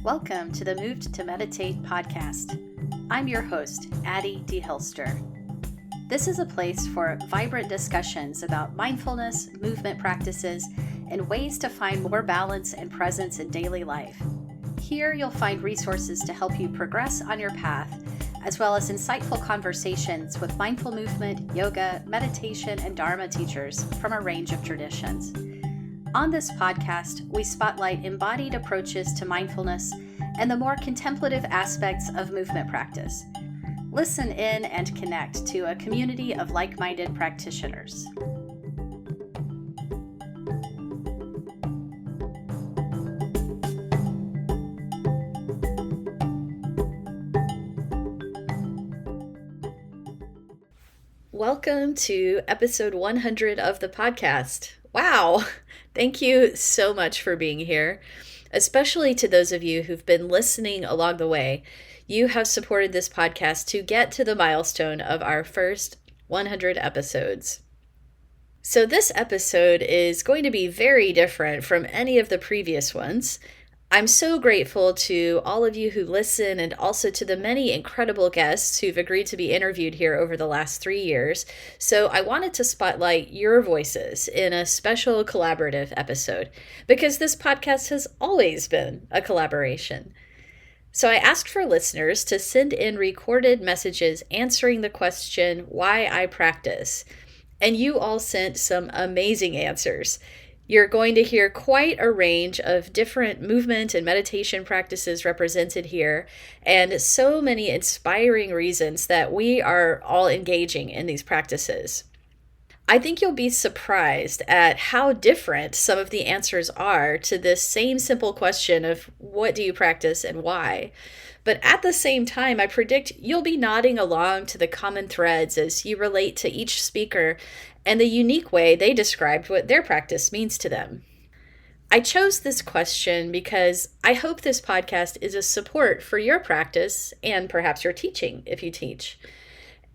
Welcome to the Moved to Meditate podcast. I'm your host, Addie D. Hilster. This is a place for vibrant discussions about mindfulness, movement practices, and ways to find more balance and presence in daily life. Here you'll find resources to help you progress on your path, as well as insightful conversations with mindful movement, yoga, meditation, and Dharma teachers from a range of traditions. On this podcast, we spotlight embodied approaches to mindfulness and the more contemplative aspects of movement practice. Listen in and connect to a community of like-minded practitioners. Welcome to episode 100 of the podcast. Wow! Thank you so much for being here, especially to those of you who've been listening along the way. You have supported this podcast to get to the milestone of our first 100 episodes. So this episode is going to be very different from any of the previous ones. I'm so grateful to all of you who listen and also to the many incredible guests who've agreed to be interviewed here over the last 3 years. So I wanted to spotlight your voices in a special collaborative episode because this podcast has always been a collaboration. So I asked for listeners to send in recorded messages answering the question, why I practice. And you all sent some amazing answers. You're going to hear quite a range of different movement and meditation practices represented here, and so many inspiring reasons that we are all engaging in these practices. I think you'll be surprised at how different some of the answers are to this same simple question of what do you practice and why. But at the same time, I predict you'll be nodding along to the common threads as you relate to each speaker and the unique way they described what their practice means to them. I chose this question because I hope this podcast is a support for your practice and perhaps your teaching if you teach.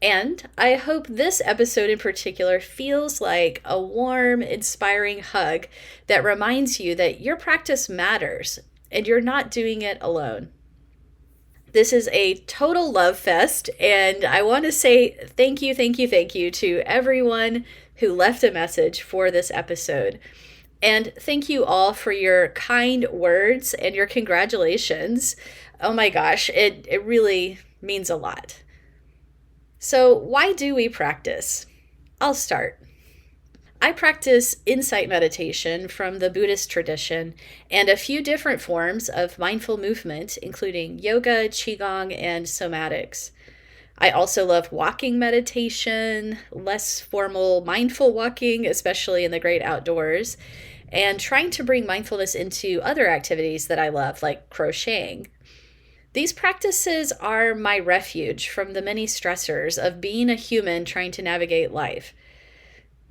And I hope this episode in particular feels like a warm, inspiring hug that reminds you that your practice matters and you're not doing it alone. This is a total love fest, and I want to say thank you to everyone who left a message for this episode. And thank you all for your kind words and your congratulations. Oh my gosh, it really means a lot. So why do we practice? I'll start. I practice insight meditation from the Buddhist tradition and a few different forms of mindful movement, including yoga, qigong, and somatics. I also love walking meditation, less formal mindful walking, especially in the great outdoors, and trying to bring mindfulness into other activities that I love, like crocheting. These practices are my refuge from the many stressors of being a human trying to navigate life.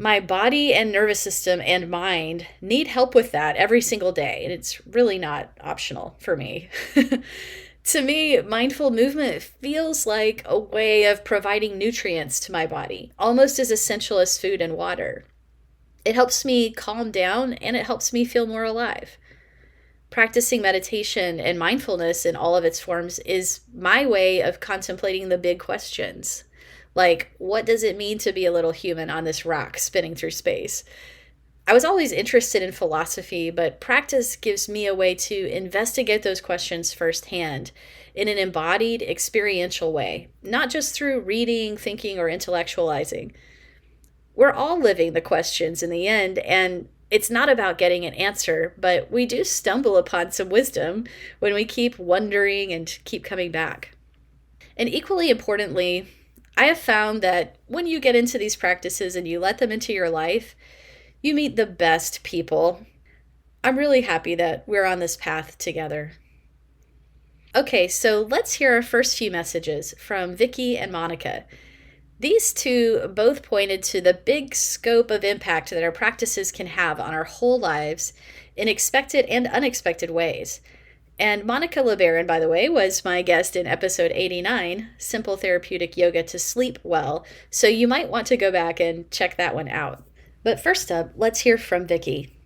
My body and nervous system and mind need help with that every single day, and it's really not optional for me. To me, mindful movement feels like a way of providing nutrients to my body, almost as essential as food and water. It helps me calm down, and it helps me feel more alive. Practicing meditation and mindfulness in all of its forms is my way of contemplating the big questions. Like, what does it mean to be a little human on this rock spinning through space? I was always interested in philosophy, but practice gives me a way to investigate those questions firsthand in an embodied, experiential way, not just through reading, thinking, or intellectualizing. We're all living the questions in the end, and it's not about getting an answer, but we do stumble upon some wisdom when we keep wondering and keep coming back. And equally importantly, I have found that when you get into these practices and you let them into your life, you meet the best people. I'm really happy that we're on this path together. Okay, so let's hear our first few messages from Vicky and Monica. These two both pointed to the big scope of impact that our practices can have on our whole lives in expected and unexpected ways. And Monica LeBaron, by the way, was my guest in episode 89, Simple Therapeutic Yoga to Sleep Well, so you might want to go back and check that one out. But first up, let's hear from Vicky.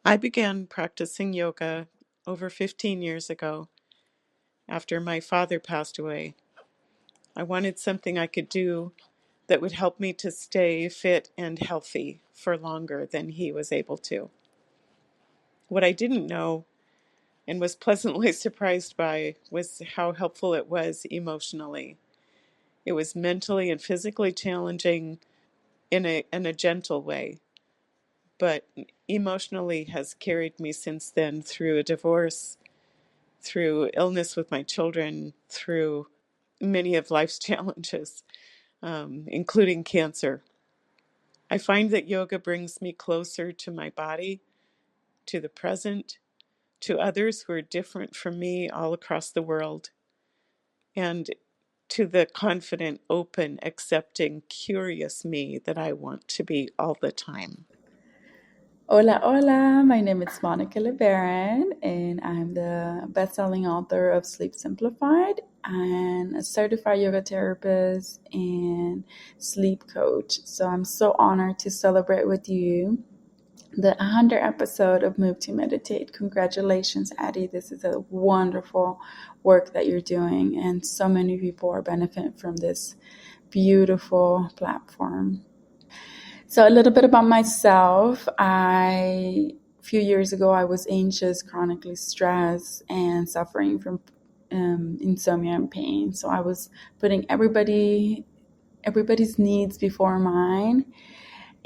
I began practicing yoga over 15 years ago after my father passed away. I wanted something I could do that would help me to stay fit and healthy for longer than he was able to. What I didn't know and was pleasantly surprised by was how helpful it was emotionally. It was mentally and physically challenging in a gentle way, but emotionally has carried me since then through a divorce, through illness with my children, through many of life's challenges, including cancer. I find that yoga brings me closer to my body, to the present, to others who are different from me all across the world, and to the confident, open, accepting, curious me that I want to be all the time. Hola, hola. My name is Monica LeBaron, and I'm the best-selling author of Sleep Simplified and a certified yoga therapist and sleep coach. So I'm so honored to celebrate with you the 100th episode of Move to Meditate. Congratulations, Addie. This is a wonderful work that you're doing, and so many people are benefiting from this beautiful platform. So a little bit about myself. A few years ago, I was anxious, chronically stressed, and suffering from insomnia and pain. So I was putting everybody's needs before mine.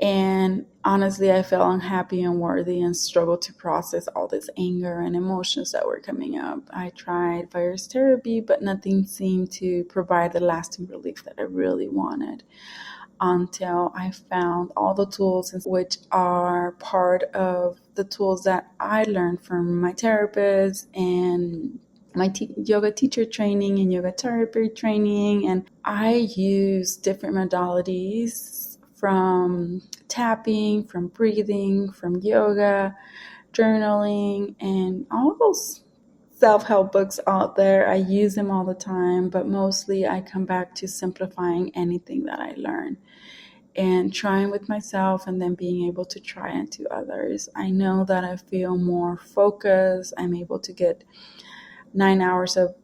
And honestly, I felt unhappy and worthy and struggled to process all this anger and emotions that were coming up. I tried various therapy, but nothing seemed to provide the lasting relief that I really wanted, until I found all the tools, which are part of the tools that I learned from my therapist and my yoga teacher training and yoga therapy training. And I use different modalities, from tapping, from breathing, from yoga, journaling, and all those self-help books out there. I use them all the time, but mostly I come back to simplifying anything that I learn and trying with myself, and then being able to try it to others. I know that I feel more focused. I'm able to get 9 hours of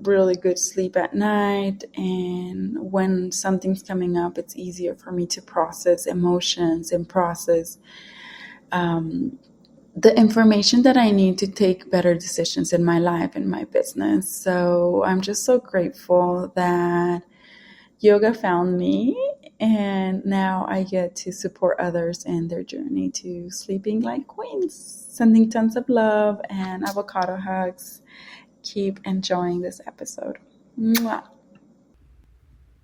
really good sleep at night, and when something's coming up, it's easier for me to process emotions and process the information that I need to take better decisions in my life and my business. So I'm just so grateful that yoga found me, and now I get to support others in their journey to sleeping like queens. Sending tons of love and avocado hugs. Keep enjoying this episode. Mwah.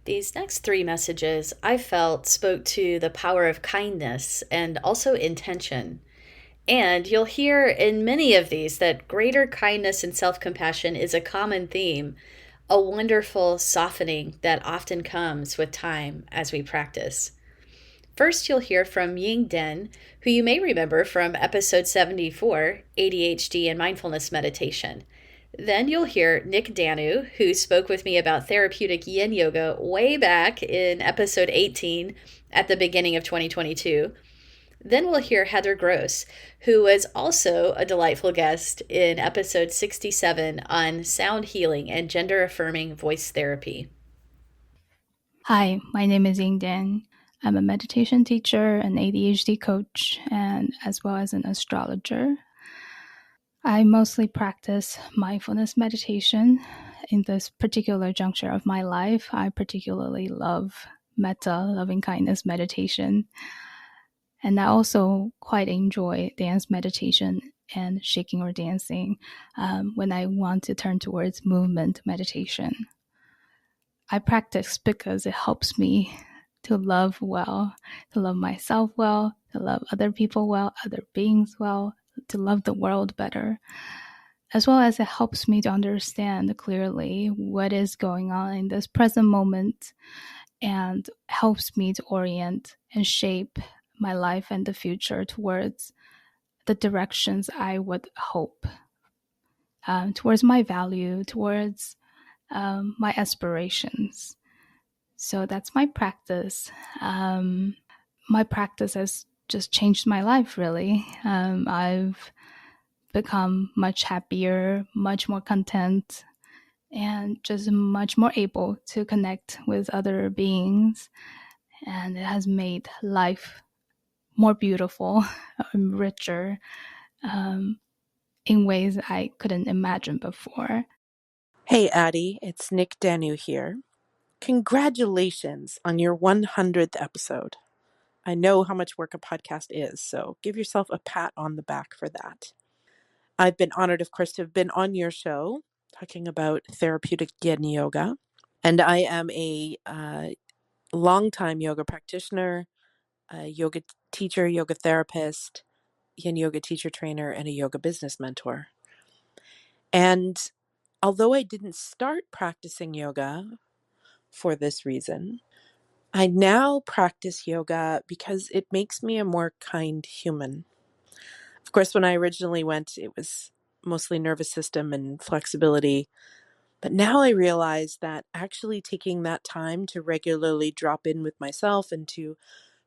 These next three messages I felt spoke to the power of kindness and also intention. And you'll hear in many of these that greater kindness and self compassion is a common theme, a wonderful softening that often comes with time as we practice. First, you'll hear from Ying Den, who you may remember from episode 74, ADHD and Mindfulness Meditation. Then you'll hear Nick Danu, who spoke with me about therapeutic yin yoga way back in episode 18 at the beginning of 2022. Then we'll hear Heather Gross, who was also a delightful guest in episode 67 on sound healing and gender affirming voice therapy. Hi, my name is Ying Dan. I'm a meditation teacher, an ADHD coach, and as well as an astrologer. I mostly practice mindfulness meditation. In this particular juncture of my life, I particularly love metta, loving kindness meditation. And I also quite enjoy dance meditation and shaking or dancing when I want to turn towards movement meditation. I practice because it helps me to love well, to love myself well, to love other people well, other beings well, to love the world better, as well as it helps me to understand clearly what is going on in this present moment, and helps me to orient and shape my life and the future towards the directions I would hope, towards my value, towards my aspirations. So that's my practice. My practice has just changed my life, really. I've become much happier, much more content, and just much more able to connect with other beings. And it has made life more beautiful and richer in ways I couldn't imagine before. Hey, Addie, it's Nick Danu here. Congratulations on your 100th episode. I know how much work a podcast is, so give yourself a pat on the back for that. I've been honored, of course, to have been on your show talking about therapeutic yin yoga. And I am a longtime yoga practitioner, a yoga teacher, yoga therapist, yin yoga teacher trainer, and a yoga business mentor. And although I didn't start practicing yoga for this reason, I now practice yoga because it makes me a more kind human. Of course, when I originally went, it was mostly nervous system and flexibility. But now I realize that actually taking that time to regularly drop in with myself and to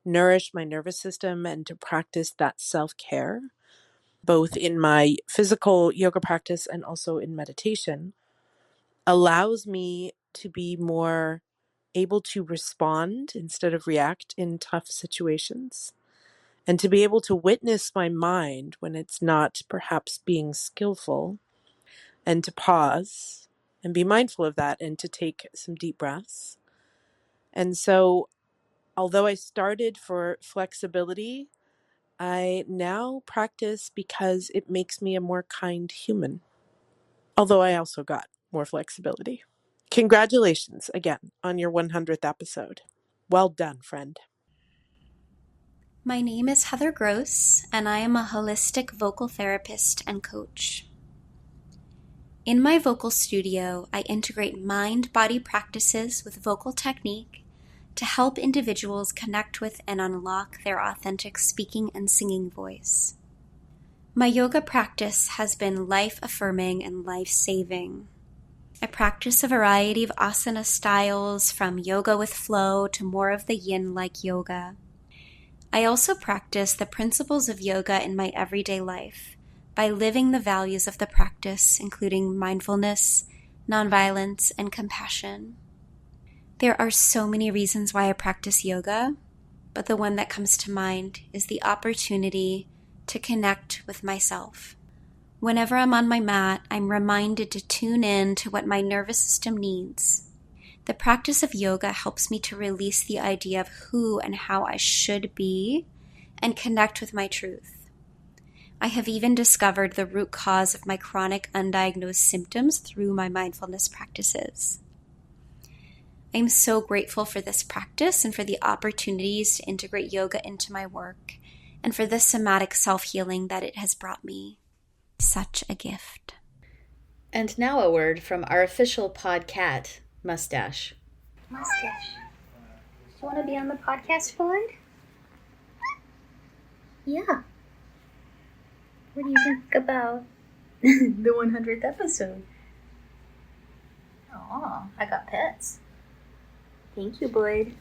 nourish my nervous system and to practice that self-care, both in my physical yoga practice and also in meditation, allows me to be more able to respond instead of react in tough situations, and to be able to witness my mind when it's not perhaps being skillful, and to pause and be mindful of that and to take some deep breaths. And so, although I started for flexibility, I now practice because it makes me a more kind human. Although I also got more flexibility. Congratulations again on your 100th episode. Well done, friend. My name is Heather Gross, and I am a holistic vocal therapist and coach. In my vocal studio, I integrate mind-body practices with vocal technique to help individuals connect with and unlock their authentic speaking and singing voice. My yoga practice has been life-affirming and life-saving. I practice a variety of asana styles, from yoga with flow to more of the yin-like yoga. I also practice the principles of yoga in my everyday life by living the values of the practice, including mindfulness, nonviolence, and compassion. There are so many reasons why I practice yoga, but the one that comes to mind is the opportunity to connect with myself. Whenever I'm on my mat, I'm reminded to tune in to what my nervous system needs. The practice of yoga helps me to release the idea of who and how I should be and connect with my truth. I have even discovered the root cause of my chronic undiagnosed symptoms through my mindfulness practices. I'm so grateful for this practice and for the opportunities to integrate yoga into my work, and for the somatic self-healing that it has brought me. Such a gift. And now a word from our official podcat, Mustache. Mustache. Do you want to be on the podcast, Floyd? Yeah. What do you think about the 100th episode? Aw, I got pets. Thank you, Boyd.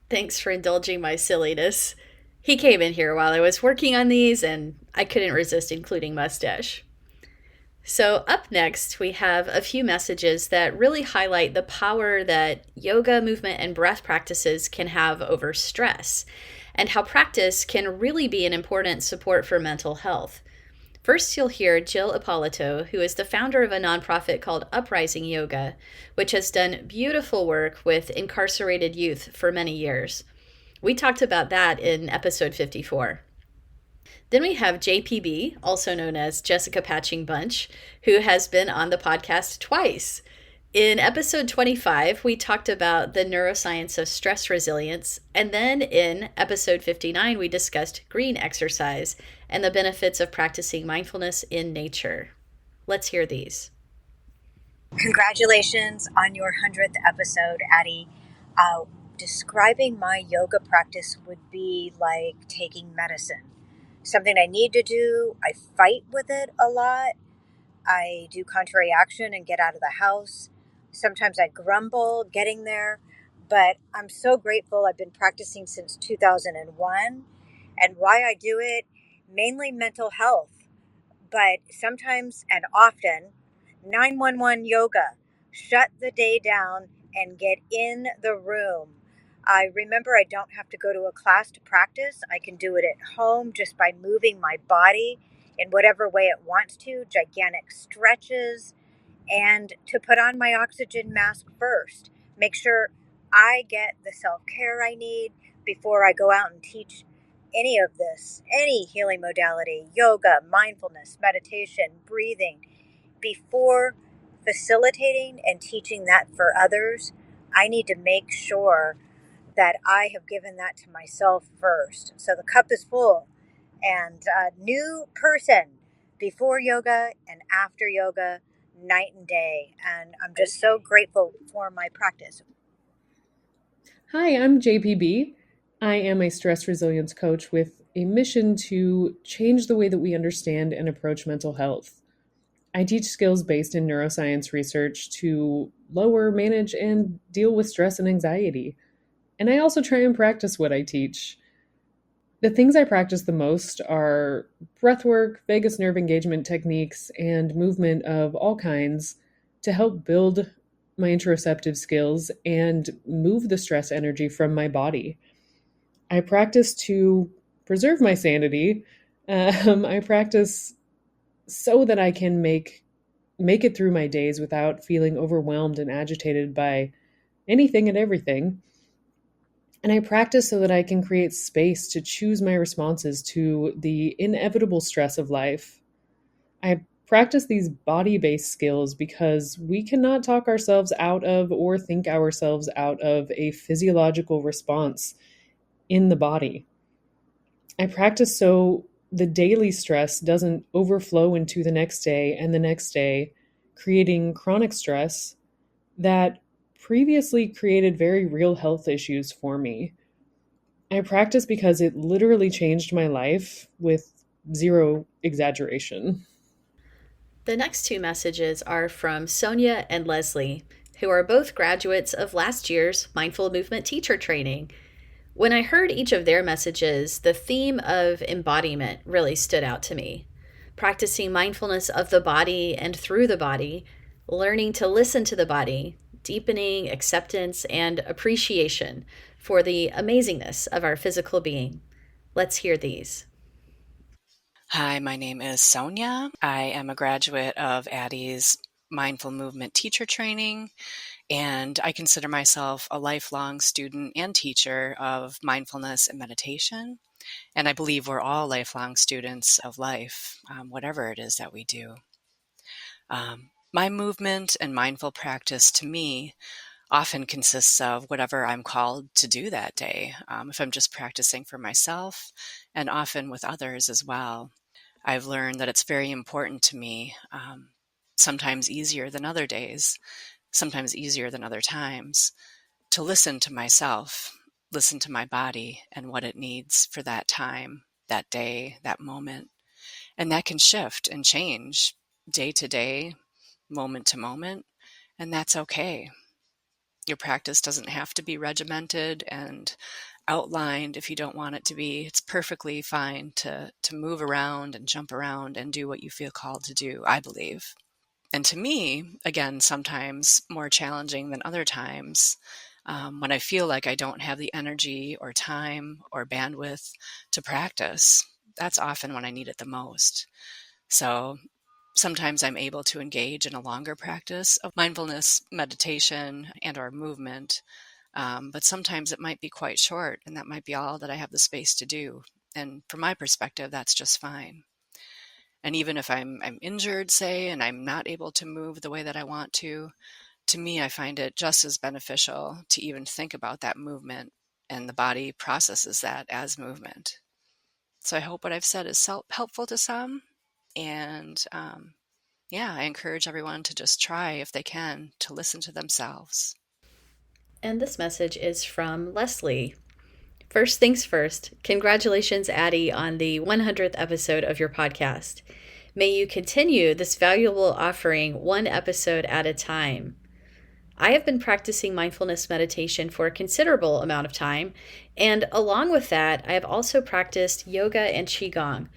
Thanks for indulging my silliness. He came in here while I was working on these, and I couldn't resist including Mustache. So up next, we have a few messages that really highlight the power that yoga, movement, and breath practices can have over stress, and how practice can really be an important support for mental health. First, you'll hear Jill Ippolito, who is the founder of a nonprofit called Uprising Yoga, which has done beautiful work with incarcerated youth for many years. We talked about that in episode 54. Then we have JPB, also known as Jessica Patching Bunch, who has been on the podcast twice. In episode 25, we talked about the neuroscience of stress resilience, and then in episode 59, we discussed green exercise and the benefits of practicing mindfulness in nature. Let's hear these. Congratulations on your 100th episode, Addie. Describing my yoga practice would be like taking medicine. Something I need to do. I fight with it a lot. I do contrary action and get out of the house. Sometimes I grumble getting there, but I'm so grateful. I've been practicing since 2001, and why I do it, mainly mental health, but sometimes and often 911 yoga. Shut the day down and get in the room. I remember I don't have to go to a class to practice. I can do it at home just by moving my body in whatever way it wants to, gigantic stretches, and to put on my oxygen mask first. Make sure I get the self-care I need before I go out and teach any of this, any healing modality, yoga, mindfulness, meditation, breathing. Before facilitating and teaching that for others, I need to make sure that I have given that to myself first. So the cup is full. And a new person before yoga and after yoga, night and day. And I'm just so grateful for my practice. Hi, I'm JPB. I am a stress resilience coach with a mission to change the way that we understand and approach mental health. I teach skills based in neuroscience research to lower, manage, and deal with stress and anxiety. And I also try and practice what I teach. The things I practice the most are breathwork, vagus nerve engagement techniques, and movement of all kinds to help build my interoceptive skills and move the stress energy from my body. I practice to preserve my sanity. I practice so that I can make it through my days without feeling overwhelmed and agitated by anything and everything. And I practice so that I can create space to choose my responses to the inevitable stress of life. I practice these body based skills because we cannot talk ourselves out of or think ourselves out of a physiological response in the body. I practice so the daily stress doesn't overflow into the next day and the next day, creating chronic stress that previously created very real health issues for me. I practice because it literally changed my life with zero exaggeration. The next two messages are from Sonia and Leslie, who are both graduates of last year's Mindful Movement teacher training. When I heard each of their messages, the theme of embodiment really stood out to me. Practicing mindfulness of the body and through the body, learning to listen to the body, deepening acceptance and appreciation for the amazingness of our physical being. Let's hear these. Hi, my name is Sonia. I am a graduate of Addie's Mindful Movement teacher training, and I consider myself a lifelong student and teacher of mindfulness and meditation. And I believe we're all lifelong students of life, whatever it is that we do. My movement and mindful practice to me often consists of whatever I'm called to do that day, if I'm just practicing for myself, and often with others as well. I've learned that it's very important to me, sometimes easier than other days, sometimes easier than other times, to listen to myself, listen to my body and what it needs for that time, that day, that moment. And that can shift and change day to day, moment to moment, and that's okay. Your practice doesn't have to be regimented and outlined if you don't want it to be. It's perfectly fine to move around and jump around and do what you feel called to do, I believe. And to me, again, sometimes more challenging than other times, when I feel like I don't have the energy or time or bandwidth to practice, that's often when I need it the most. So sometimes I'm able to engage in a longer practice of mindfulness, meditation, and or movement. But sometimes it might be quite short, and that might be all that I have the space to do. And from my perspective, that's just fine. And even if I'm injured, say, and I'm not able to move the way that I want to me, I find it just as beneficial to even think about that movement, and the body processes that as movement. So I hope what I've said is helpful to some. And I encourage everyone to just try, if they can, to listen to themselves. And this message is from Leslie. First things first, congratulations, Addie, on the 100th episode of your podcast. May you continue this valuable offering one episode at a time. I have been practicing mindfulness meditation for a considerable amount of time, and along with that, I have also practiced yoga and qigong.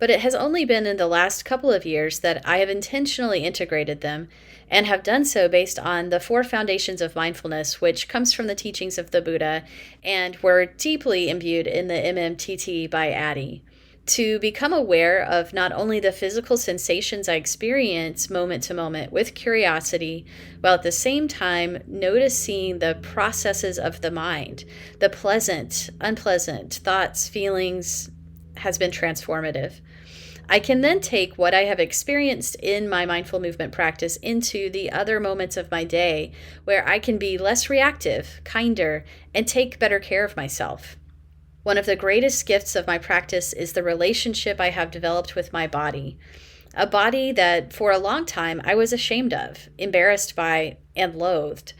but it has only been in the last couple of years that I have intentionally integrated them and have done so based on the four foundations of mindfulness, which comes from the teachings of the Buddha and were deeply imbued in the MMTT by Addie. To become aware of not only the physical sensations I experience moment to moment with curiosity, while at the same time noticing the processes of the mind, the pleasant, unpleasant thoughts, feelings, has been transformative. I can then take what I have experienced in my mindful movement practice into the other moments of my day where I can be less reactive, kinder, and take better care of myself. One of the greatest gifts of my practice is the relationship I have developed with my body. A body that for a long time I was ashamed of, embarrassed by, and loathed.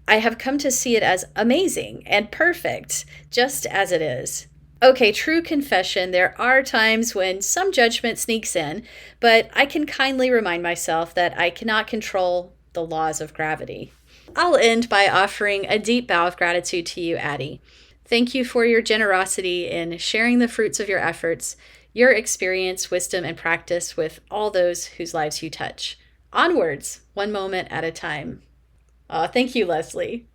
I have come to see it as amazing and perfect, just as it is. Okay, true confession, there are times when some judgment sneaks in, but I can kindly remind myself that I cannot control the laws of gravity. I'll end by offering a deep bow of gratitude to you, Addie. Thank you for your generosity in sharing the fruits of your efforts, your experience, wisdom, and practice with all those whose lives you touch. Onwards, one moment at a time. Thank you, Leslie.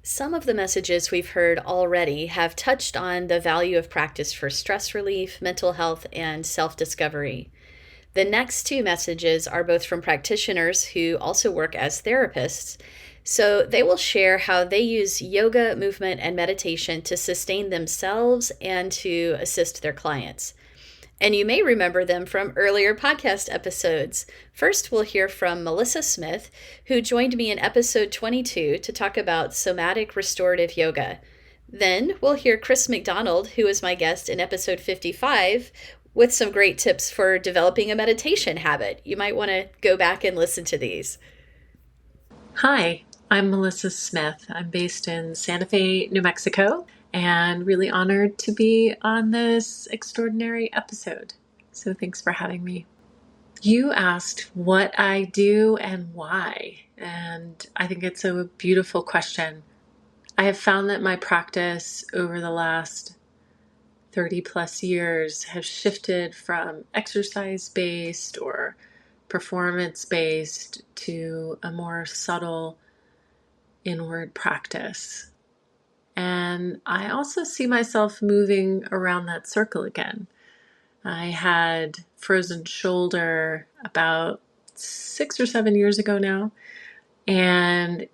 Some of the messages we've heard already have touched on the value of practice for stress relief, mental health, and self-discovery. The next two messages are both from practitioners who also work as therapists, so they will share how they use yoga, movement, and meditation to sustain themselves and to assist their clients. And you may remember them from earlier podcast episodes. First, we'll hear from Melissa Smith, who joined me in episode 22 to talk about somatic restorative yoga. Then we'll hear Chris McDonald, who was my guest in episode 55, with some great tips for developing a meditation habit. You might want to go back and listen to these. Hi, I'm Melissa Smith. I'm based in Santa Fe, New Mexico, and really honored to be on this extraordinary episode. So thanks for having me. You asked what I do and why, and I think it's a beautiful question. I have found that my practice over the last 30 plus years has shifted from exercise-based or performance-based to a more subtle inward practice. And I also see myself moving around that circle again. I had frozen shoulder about 6 or 7 years ago now, and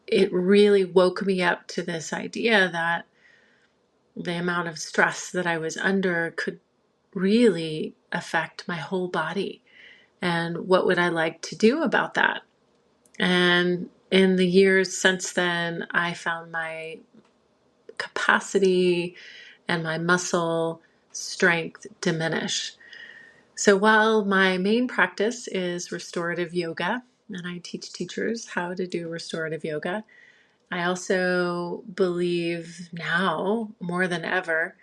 it really woke me up to this idea that the amount of stress that I was under could really affect my whole body. And what would I like to do about that? And in the years since then, I found my capacity and my muscle strength diminish. So while my main practice is restorative yoga, and I teach teachers how to do restorative yoga, I also believe now more than ever,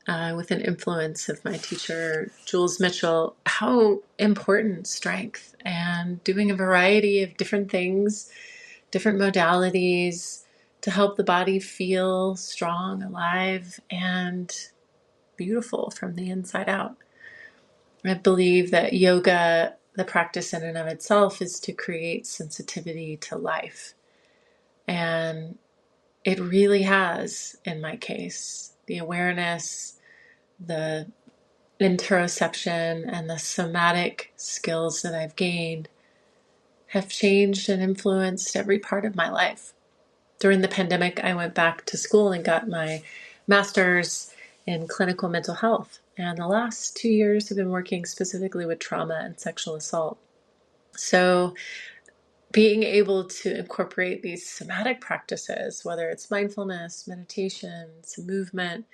with an influence of my teacher, Jules Mitchell, how important strength and doing a variety of different things, different modalities to help the body feel strong, alive, and beautiful from the inside out. I believe that yoga, the practice in and of itself, is to create sensitivity to life. And it really has, in my case, the awareness, the interoception, and the somatic skills that I've gained have changed and influenced every part of my life. During the pandemic, I went back to school and got my master's in clinical mental health. And the last 2 years have been working specifically with trauma and sexual assault. So being able to incorporate these somatic practices, whether it's mindfulness, meditation, some movement,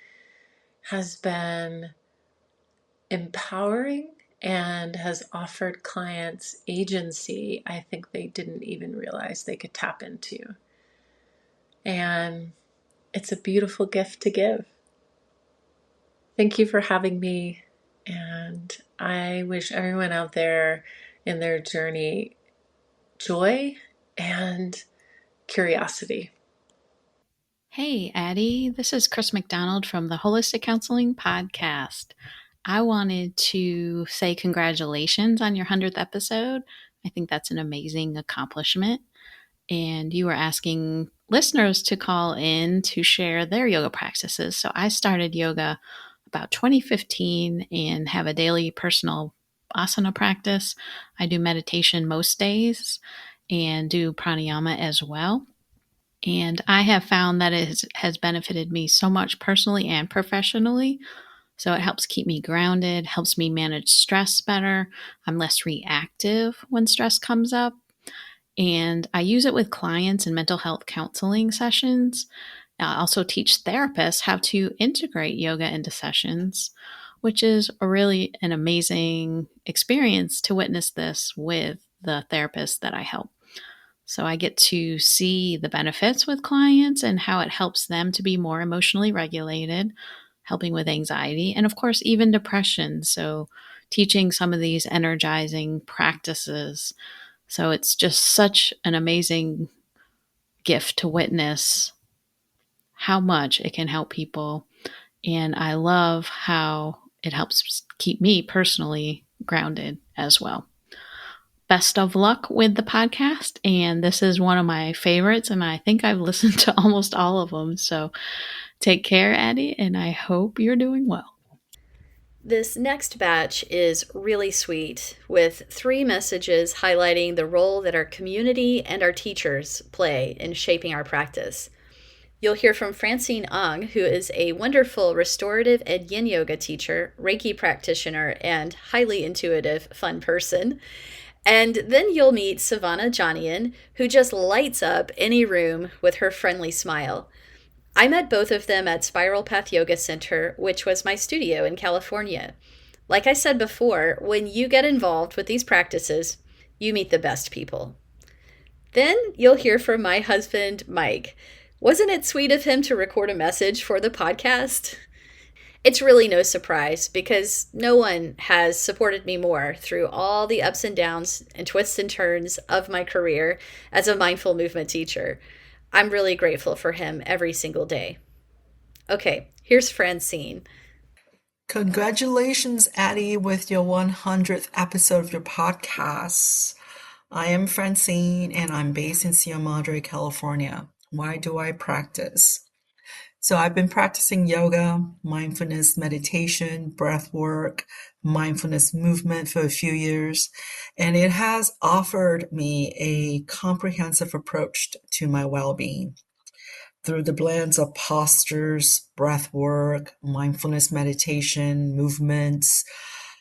has been empowering and has offered clients agency I think they didn't even realize they could tap into. And it's a beautiful gift to give. Thank you for having me, and I wish everyone out there in their journey joy and curiosity. Hey, Addie. This is Chris McDonald from the Holistic Counseling Podcast. I wanted to say congratulations on your 100th episode. I think that's an amazing accomplishment. And you were asking listeners to call in to share their yoga practices. So I started yoga about 2015 and have a daily personal asana practice. I do meditation most days and do pranayama as well. And I have found that it has benefited me so much personally and professionally. So it helps keep me grounded, helps me manage stress better. I'm less reactive when stress comes up. And I use it with clients in mental health counseling sessions. I also teach therapists how to integrate yoga into sessions, which is a really an amazing experience to witness this with the therapists that I help. So I get to see the benefits with clients and how it helps them to be more emotionally regulated, helping with anxiety, and of course, even depression. So teaching some of these energizing practices. So it's just such an amazing gift to witness how much it can help people. And I love how it helps keep me personally grounded as well. Best of luck with the podcast. And this is one of my favorites. And I think I've listened to almost all of them. So take care, Addie. And I hope you're doing well. This next batch is really sweet, with 3 messages highlighting the role that our community and our teachers play in shaping our practice. You'll hear from Francine Ang, who is a wonderful restorative and yin yoga teacher, Reiki practitioner, and highly intuitive, fun person. And then you'll meet Savannah Janian, who just lights up any room with her friendly smile. I met both of them at Spiral Path Yoga Center, which was my studio in California. Like I said before, when you get involved with these practices, you meet the best people. Then you'll hear from my husband, Mike. Wasn't it sweet of him to record a message for the podcast? It's really no surprise because no one has supported me more through all the ups and downs and twists and turns of my career as a mindful movement teacher. I'm really grateful for him every single day. Okay, here's Francine. Congratulations, Addie, with your 100th episode of your podcast. I am Francine, and I'm based in Sierra Madre, California. Why do I practice? So I've been practicing yoga, mindfulness meditation, breath work, mindfulness movement for a few years, and it has offered me a comprehensive approach to my well-being. Through the blends of postures, breath work, mindfulness meditation, movements,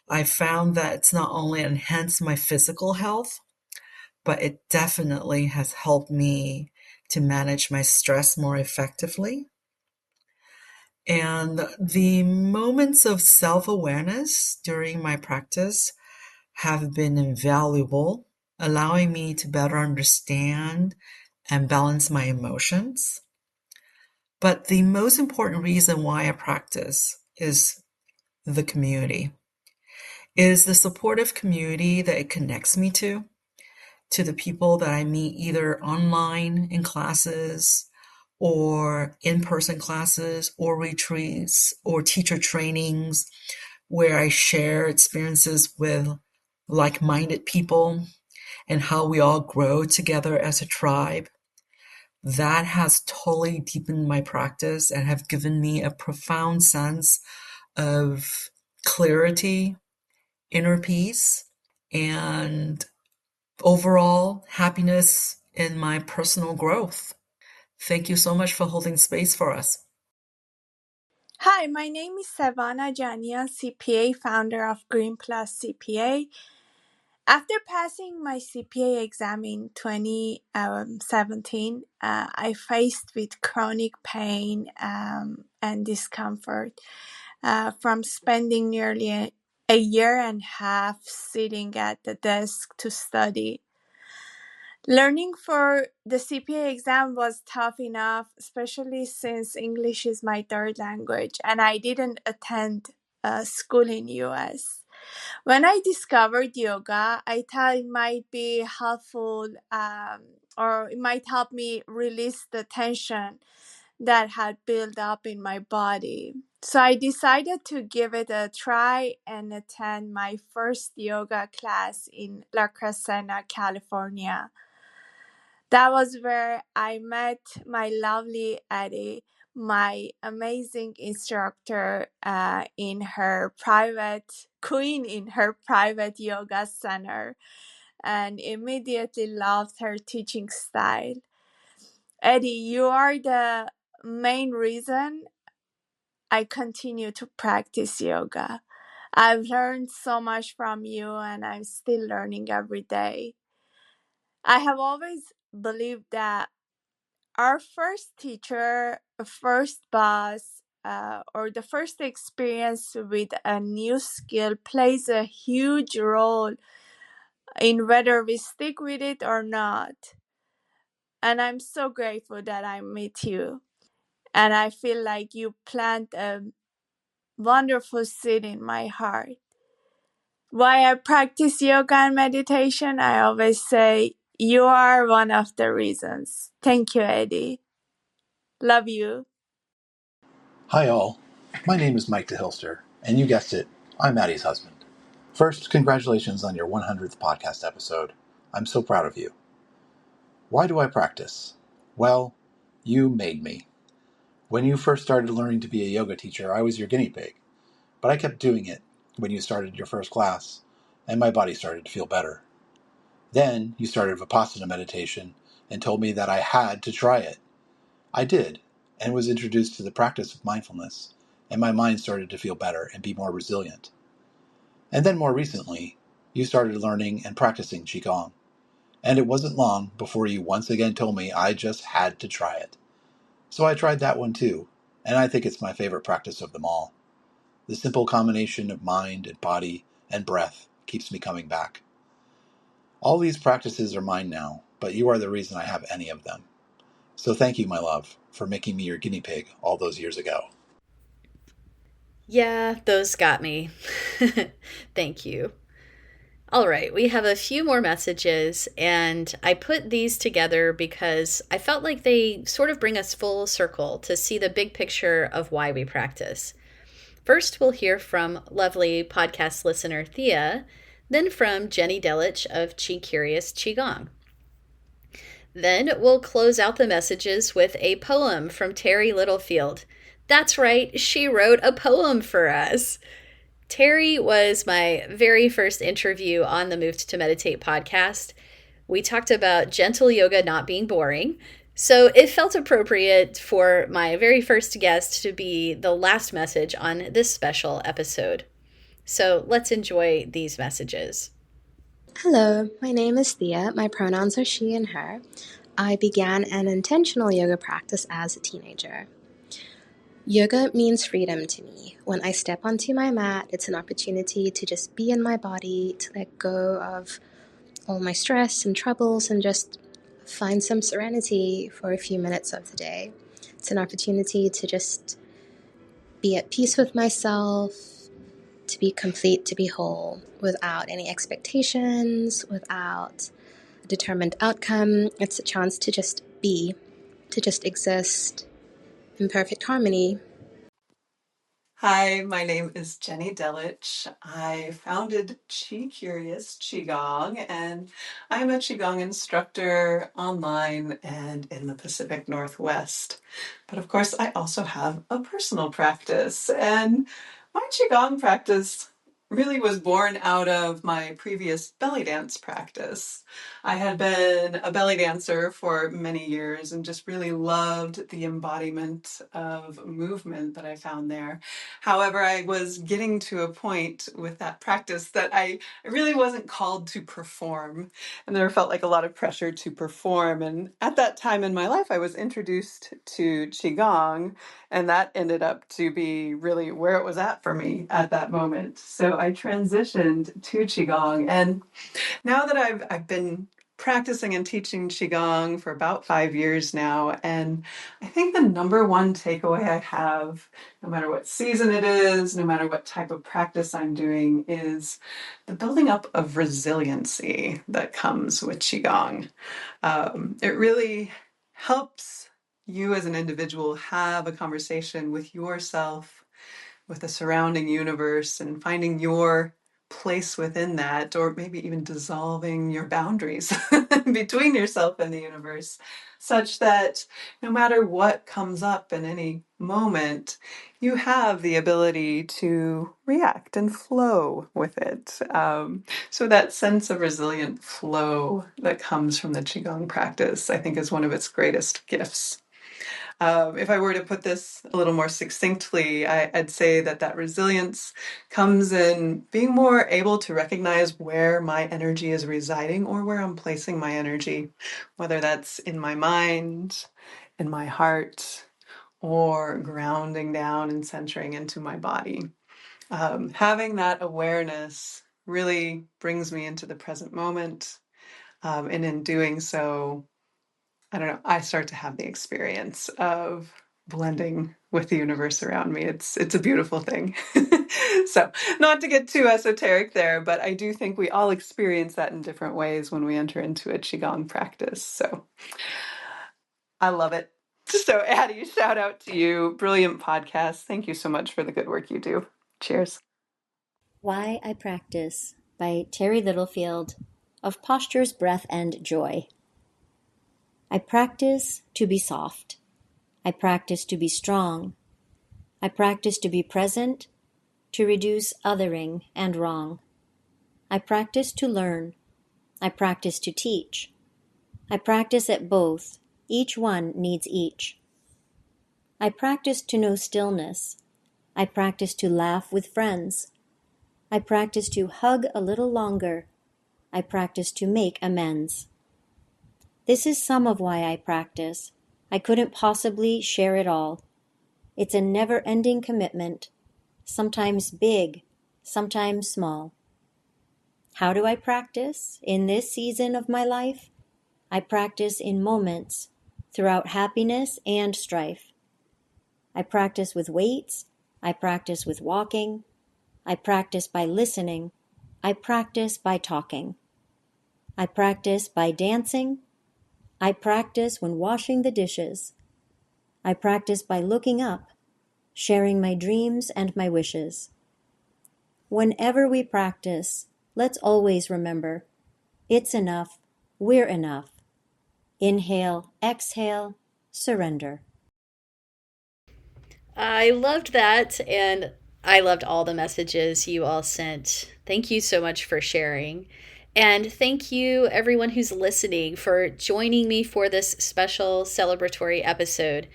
I found that it's not only enhanced my physical health, but it definitely has helped me to manage my stress more effectively. And the moments of self-awareness during my practice have been invaluable, allowing me to better understand and balance my emotions. But the most important reason why I practice is the community. It is the supportive community that it connects me to the people that I meet either online in classes or in-person classes or retreats or teacher trainings where I share experiences with like-minded people and how we all grow together as a tribe. That has totally deepened my practice and have given me a profound sense of clarity, inner peace, and overall happiness in my personal growth. Thank you so much for holding space for us. Hi, my name is Savannah Janian, CPA, founder of Green Plus CPA. After passing my CPA exam in 2017, I faced with chronic pain and discomfort from spending nearly a year and a half sitting at the desk to study. Learning for the CPA exam was tough enough, especially since English is my third language and I didn't attend school in US. When I discovered yoga, I thought it might be helpful or it might help me release the tension that had built up in my body. So I decided to give it a try and attend my first yoga class in La Crescenta, California. That was where I met my lovely Eddie, my amazing instructor in her private yoga center, and immediately loved her teaching style. Eddie, you are the main reason I continue to practice yoga. I've learned so much from you and I'm still learning every day. I have always believed that our first teacher, first boss, or the first experience with a new skill plays a huge role in whether we stick with it or not. And I'm so grateful that I met you. And I feel like you plant a wonderful seed in my heart. Why I practice yoga and meditation, I always say, you are one of the reasons. Thank you, Eddie. Love you. Hi all, my name is Mike DeHilster, and you guessed it, I'm Maddie's husband. First, congratulations on your 100th podcast episode. I'm so proud of you. Why do I practice? Well, you made me. When you first started learning to be a yoga teacher, I was your guinea pig, but I kept doing it when you started your first class, and my body started to feel better. Then you started Vipassana meditation and told me that I had to try it. I did, and was introduced to the practice of mindfulness, and my mind started to feel better and be more resilient. And then more recently, you started learning and practicing Qigong, and it wasn't long before you once again told me I just had to try it. So I tried that one too, and I think it's my favorite practice of them all. The simple combination of mind and body and breath keeps me coming back. All these practices are mine now, but you are the reason I have any of them. So thank you, my love, for making me your guinea pig all those years ago. Yeah, those got me. Thank you. All right, we have a few more messages, and I put these together because I felt like they sort of bring us full circle to see the big picture of why we practice. First, we'll hear from lovely podcast listener Thea, then from Jenny Delich of Chi Curious Qigong. Then we'll close out the messages with a poem from Terry Littlefield. That's right, she wrote a poem for us. Terry was my very first interview on the Moved to Meditate podcast. We talked about gentle yoga not being boring, so it felt appropriate for my very first guest to be the last message on this special episode. So let's enjoy these messages. Hello, my name is Thea. My pronouns are she and her. I began an intentional yoga practice as a teenager. Yoga means freedom to me. When I step onto my mat, it's an opportunity to just be in my body, to let go of all my stress and troubles and just find some serenity for a few minutes of the day. It's an opportunity to just be at peace with myself, to be complete, to be whole, without any expectations, without a determined outcome. It's a chance to just be, to just exist in perfect harmony. Hi, my name is Jenny Delich. I founded Chi Curious Qigong, and I'm a Qigong instructor online and in the Pacific Northwest. But of course, I also have a personal practice, and my Qigong practice really was born out of my previous belly dance practice. I had been a belly dancer for many years and just really loved the embodiment of movement that I found there. However, I was getting to a point with that practice that I really wasn't called to perform, and there felt like a lot of pressure to perform. And at that time in my life, I was introduced to Qigong, and that ended up to be really where it was at for me at that moment. So I transitioned to Qigong, and now that I've been practicing and teaching Qigong for about 5 years now, and I think the number one takeaway I have, no matter what season it is, no matter what type of practice I'm doing, is the building up of resiliency that comes with Qigong. It really helps you as an individual have a conversation with yourself, with the surrounding universe, and finding your place within that, or maybe even dissolving your boundaries between yourself and the universe, such that no matter what comes up in any moment, you have the ability to react and flow with it. So that sense of resilient flow that comes from the Qigong practice, I think, is one of its greatest gifts. If I were to put this a little more succinctly, I'd say that resilience comes in being more able to recognize where my energy is residing or where I'm placing my energy, whether that's in my mind, in my heart, or grounding down and centering into my body. Having that awareness really brings me into the present moment. And in doing so, I don't know, I start to have the experience of blending with the universe around me. It's a beautiful thing. So, not to get too esoteric there, but I do think we all experience that in different ways when we enter into a Qigong practice. So, I love it. So, Addie, shout out to you. Brilliant podcast. Thank you so much for the good work you do. Cheers. Why I Practice by Terry Littlefield of Postures, Breath, and Joy. I practice to be soft. I practice to be strong. I practice to be present, to reduce othering and wrong. I practice to learn. I practice to teach. I practice at both. Each one needs each. I practice to know stillness. I practice to laugh with friends. I practice to hug a little longer. I practice to make amends. This is some of why I practice. I couldn't possibly share it all. It's a never-ending commitment, sometimes big, sometimes small. How do I practice in this season of my life? I practice in moments, throughout happiness and strife. I practice with weights. I practice with walking. I practice by listening. I practice by talking. I practice by dancing. I practice when washing the dishes. I practice by looking up, sharing my dreams and my wishes. Whenever we practice, let's always remember, it's enough, we're enough. Inhale, exhale, surrender. I loved that, and I loved all the messages you all sent. Thank you so much for sharing. And thank you, everyone who's listening, for joining me for this special celebratory episode.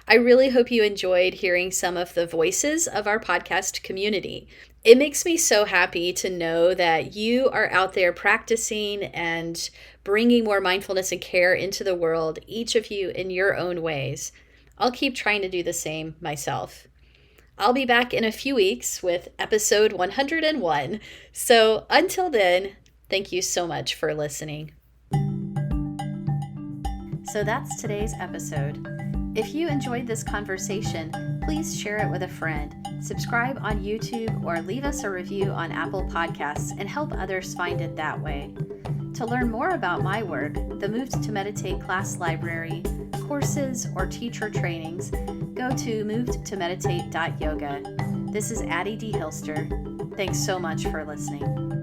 I really hope you enjoyed hearing some of the voices of our podcast community. It makes me so happy to know that you are out there practicing and bringing more mindfulness and care into the world, each of you in your own ways. I'll keep trying to do the same myself. I'll be back in a few weeks with episode 101. So until then, thank you so much for listening. So that's today's episode. If you enjoyed this conversation, please share it with a friend, subscribe on YouTube, or leave us a review on Apple Podcasts and help others find it that way. To learn more about my work, the Moved to Meditate class library, courses, or teacher trainings, go to movedtomeditate.yoga. This is Addie D. Hilster. Thanks so much for listening.